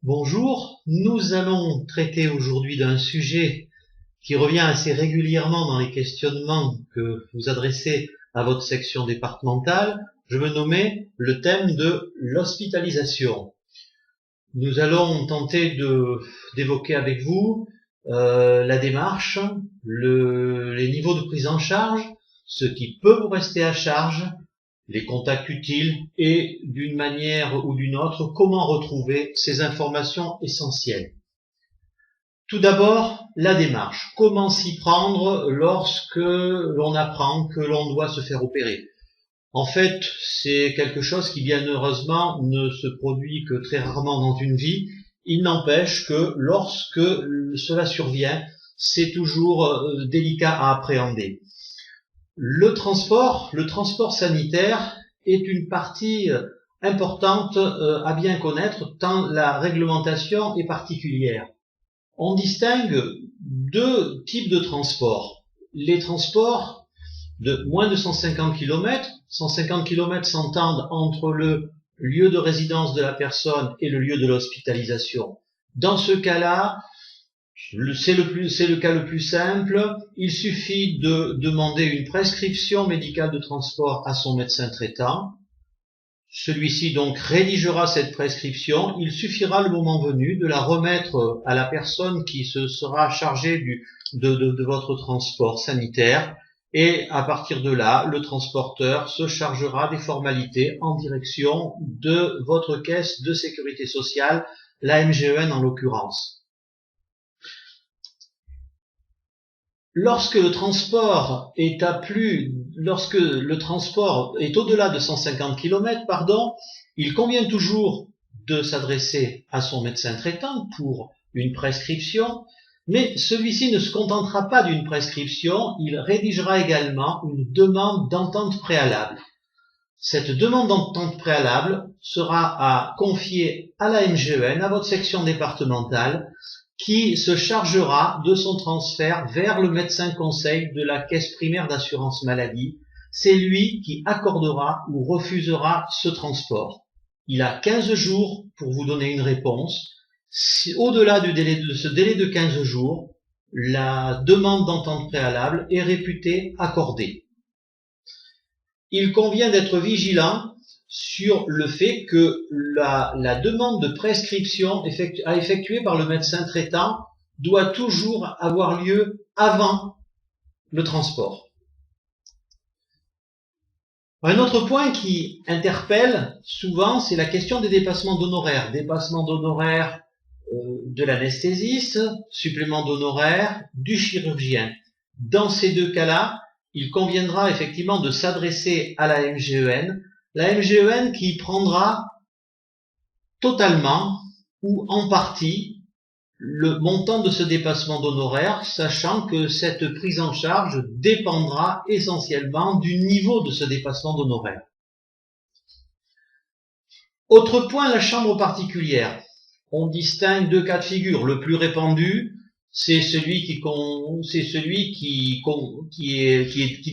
Bonjour, nous allons traiter aujourd'hui d'un sujet qui revient assez régulièrement dans les questionnements que vous adressez à votre section départementale. Je veux nommer le thème de l'hospitalisation. Nous allons tenter d'évoquer avec vous la démarche, les niveaux de prise en charge, ce qui peut vous rester à charge, les contacts utiles et, d'une manière ou d'une autre, comment retrouver ces informations essentielles. Tout d'abord, la démarche. Comment s'y prendre lorsque l'on apprend que l'on doit se faire opérer? En fait, c'est quelque chose qui, bien heureusement, ne se produit que très rarement dans une vie. Il n'empêche que lorsque cela survient, c'est toujours délicat à appréhender. Le transport sanitaire est une partie importante à bien connaître tant la réglementation est particulière. On distingue deux types de transports. Les transports de moins de 150 km. 150 km s'entendent entre le lieu de résidence de la personne et le lieu de l'hospitalisation. Dans ce cas-là, c'est le cas le plus simple. Il suffit de demander une prescription médicale de transport à son médecin traitant. Celui-ci donc rédigera cette prescription. Il suffira le moment venu de la remettre à la personne qui se sera chargée de votre transport sanitaire. Et à partir de là, le transporteur se chargera des formalités en direction de votre caisse de sécurité sociale, la MGEN en l'occurrence. Lorsque le transport est au-delà de 150 km, il convient toujours de s'adresser à son médecin traitant pour une prescription, mais celui-ci ne se contentera pas d'une prescription, il rédigera également une demande d'entente préalable. Cette demande d'entente préalable sera à confier à la MGEN, à votre section départementale, qui se chargera de son transfert vers le médecin conseil de la caisse primaire d'assurance maladie. C'est lui qui accordera ou refusera ce transport. Il a 15 jours pour vous donner une réponse. Si, au-delà de ce délai de 15 jours, la demande d'entente préalable est réputée accordée. Il convient d'être vigilant sur le fait que la demande de prescription à effectuer par le médecin traitant doit toujours avoir lieu avant le transport. Un autre point qui interpelle souvent, c'est la question des dépassements d'honoraires. Dépassement d'honoraires de l'anesthésiste, supplément d'honoraires du chirurgien. Dans ces deux cas-là, il conviendra effectivement de s'adresser à la MGEN qui prendra totalement ou en partie le montant de ce dépassement d'honoraires, sachant que cette prise en charge dépendra essentiellement du niveau de ce dépassement d'honoraires. Autre point, la chambre particulière. On distingue deux cas de figure. Le plus répandu, c'est celui qui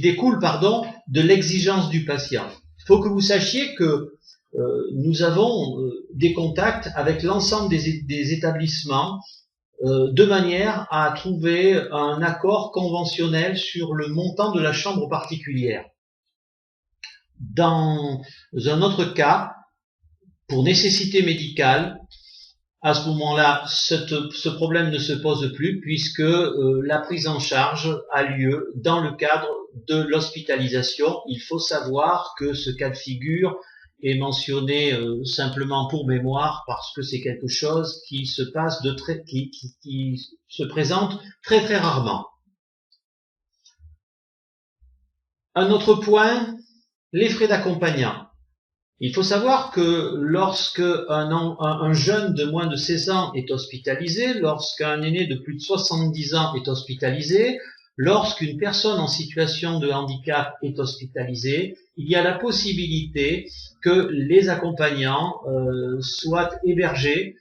découle de l'exigence du patient. Il faut que vous sachiez que nous avons des contacts avec l'ensemble des établissements de manière à trouver un accord conventionnel sur le montant de la chambre particulière. Dans un autre cas, pour nécessité médicale, à ce moment-là, ce problème ne se pose plus puisque la prise en charge a lieu dans le cadre de l'hospitalisation. Il faut savoir que ce cas de figure est mentionné simplement pour mémoire parce que c'est quelque chose qui se présente très très rarement. Un autre point, les frais d'accompagnant. Il faut savoir que lorsque un jeune de moins de 16 ans est hospitalisé, lorsqu'un aîné de plus de 70 ans est hospitalisé, lorsqu'une personne en situation de handicap est hospitalisée, il y a la possibilité que les accompagnants soient hébergés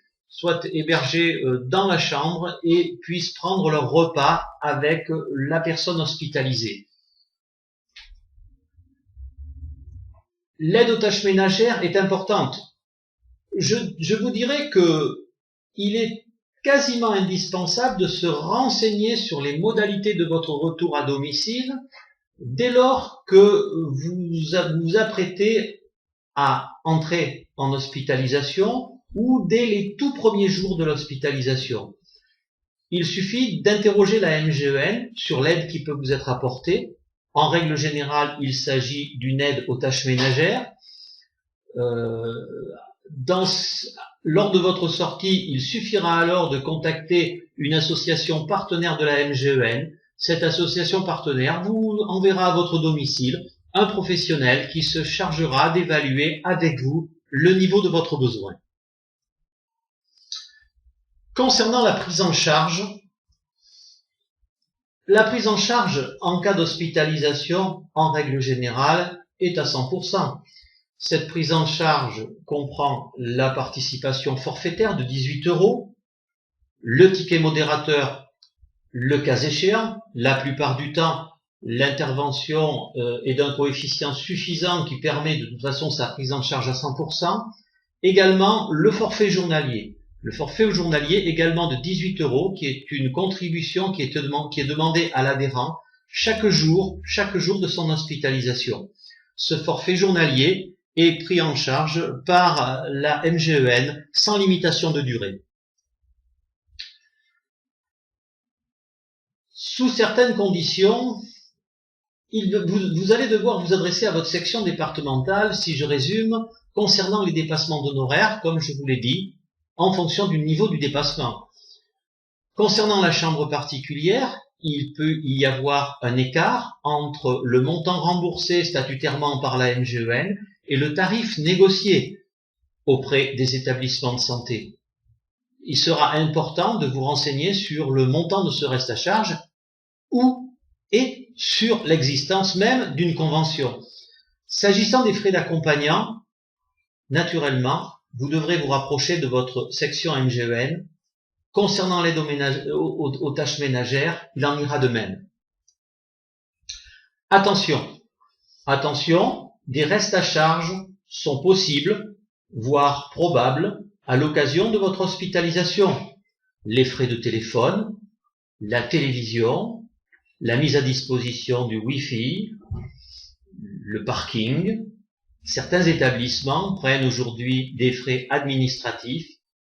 dans la chambre et puissent prendre leur repas avec la personne hospitalisée. L'aide aux tâches ménagères est importante. Je vous dirais que il est quasiment indispensable de se renseigner sur les modalités de votre retour à domicile dès lors que vous vous apprêtez à entrer en hospitalisation ou dès les tout premiers jours de l'hospitalisation. Il suffit d'interroger la MGEN sur l'aide qui peut vous être apportée. En règle générale, il s'agit d'une aide aux tâches ménagères. Lors de votre sortie, il suffira alors de contacter une association partenaire de la MGEN. Cette association partenaire vous enverra à votre domicile un professionnel qui se chargera d'évaluer avec vous le niveau de votre besoin. Concernant la prise en charge en cas d'hospitalisation, en règle générale, est à 100%. Cette prise en charge comprend la participation forfaitaire de 18 €, le ticket modérateur, le cas échéant. La plupart du temps, l'intervention est d'un coefficient suffisant qui permet de toute façon sa prise en charge à 100%. Également, le forfait journalier. Le forfait journalier également de 18 € qui est une contribution qui est demandée à l'adhérent chaque jour de son hospitalisation. Ce forfait journalier est pris en charge par la MGEN sans limitation de durée. Sous certaines conditions, vous allez devoir vous adresser à votre section départementale, si je résume, concernant les dépassements d'honoraires, comme je vous l'ai dit, en fonction du niveau du dépassement. Concernant la chambre particulière, il peut y avoir un écart entre le montant remboursé statutairement par la MGEN et le tarif négocié auprès des établissements de santé. Il sera important de vous renseigner sur le montant de ce reste à charge et sur l'existence même d'une convention. S'agissant des frais d'accompagnant, naturellement, vous devrez vous rapprocher de votre section MGEN. Concernant l'aide aux tâches ménagères, il en ira de même. Attention, des restes à charge sont possibles, voire probables, à l'occasion de votre hospitalisation. Les frais de téléphone, la télévision, la mise à disposition du Wi-Fi, le parking. Certains établissements prennent aujourd'hui des frais administratifs.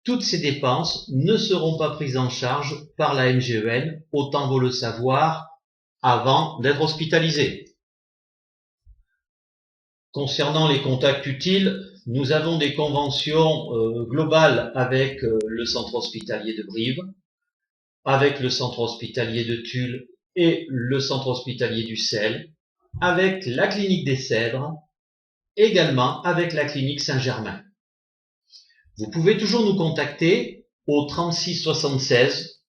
Toutes ces dépenses ne seront pas prises en charge par la MGEN, autant vaut le savoir avant d'être hospitalisé. Concernant les contacts utiles, nous avons des conventions globales avec le centre hospitalier de Brive, avec le centre hospitalier de Tulle et le centre hospitalier d'Ussel, avec la clinique des Cèdres, également avec la clinique Saint-Germain. Vous pouvez toujours nous contacter au 36 76,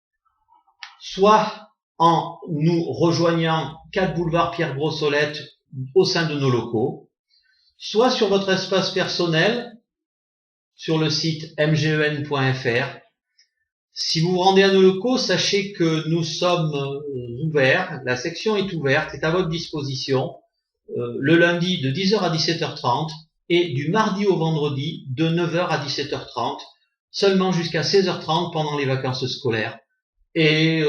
soit en nous rejoignant 4 boulevard Pierre Brossolette au sein de nos locaux, soit sur votre espace personnel sur le site mgen.fr. Si vous vous rendez à nos locaux, sachez que nous sommes ouverts, la section est ouverte, est à votre disposition, le lundi de 10 h à 17 h 30 et du mardi au vendredi de 9 h à 17 h 30, seulement jusqu'à 16 h 30 pendant les vacances scolaires. Et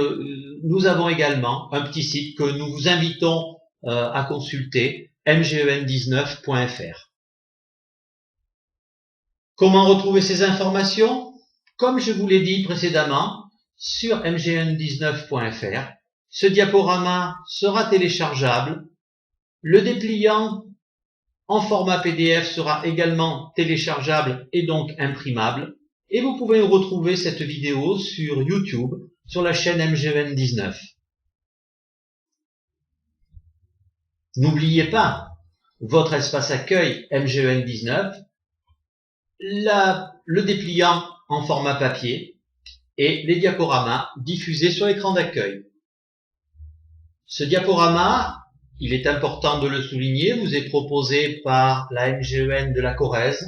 nous avons également un petit site que nous vous invitons à consulter, mgen19.fr. Comment retrouver ces informations? Comme je vous l'ai dit précédemment, sur mgen19.fr, ce diaporama sera téléchargeable. Le dépliant en format PDF sera également téléchargeable et donc imprimable. Et vous pouvez retrouver cette vidéo sur YouTube, sur la chaîne MGN19. N'oubliez pas votre espace accueil MGN19, le dépliant en format papier et les diaporamas diffusés sur l'écran d'accueil. Ce diaporama, il est important de le souligner, vous est proposé par la MGEN de la Corrèze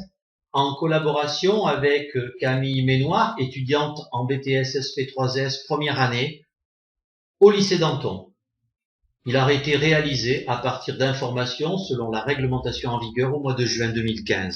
en collaboration avec Camille Ménoir, étudiante en BTS SP3S première année au lycée Danton. Il a été réalisé à partir d'informations selon la réglementation en vigueur au mois de juin 2015.